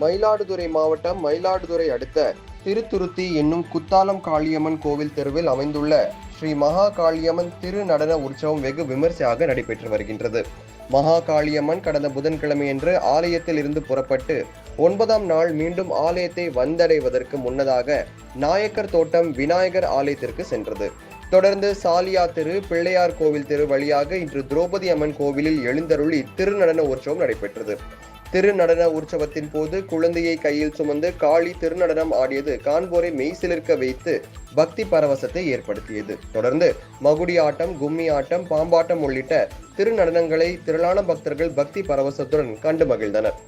மயிலாடுதுறை மாவட்டம் மயிலாடுதுறை அடுத்த திருத்துருத்தி என்னும் குத்தாலம் காளியம்மன் கோவில் தெருவில் அமைந்துள்ள ஸ்ரீ மகா காளியம்மன் திரு நடன உற்சவம் வெகு விமர்சையாக நடைபெற்று வருகின்றது. மகா காளியம்மன் கடந்த புதன்கிழமையன்று ஆலயத்தில் இருந்து புறப்பட்டு 9ஆம் நாள் மீண்டும் ஆலயத்தை வந்தடைவதற்கு முன்னதாக நாயக்கர் தோட்டம் விநாயகர் ஆலயத்திற்கு சென்றது. தொடர்ந்து சாலியா தெரு, பிள்ளையார் கோவில் தெரு வழியாக இன்று திரௌபதி அம்மன் கோவிலில் எழுந்தருளி திருநடன உற்சவம் நடைபெற்றது. திருநடன உற்சவத்தின் போது குழந்தையை கையில் சுமந்து காளி திருநடனம் ஆடியது காண்போரை மெய்சிலிர்க்க வைத்து பக்தி பரவசத்தை ஏற்படுத்தியது. தொடர்ந்து மகுடி ஆட்டம், கும்மி ஆட்டம், பாம்பாட்டம் உள்ளிட்ட திருநடனங்களை திரளான பக்தர்கள் பக்தி பரவசத்துடன் கண்டு மகிழ்ந்தனர்.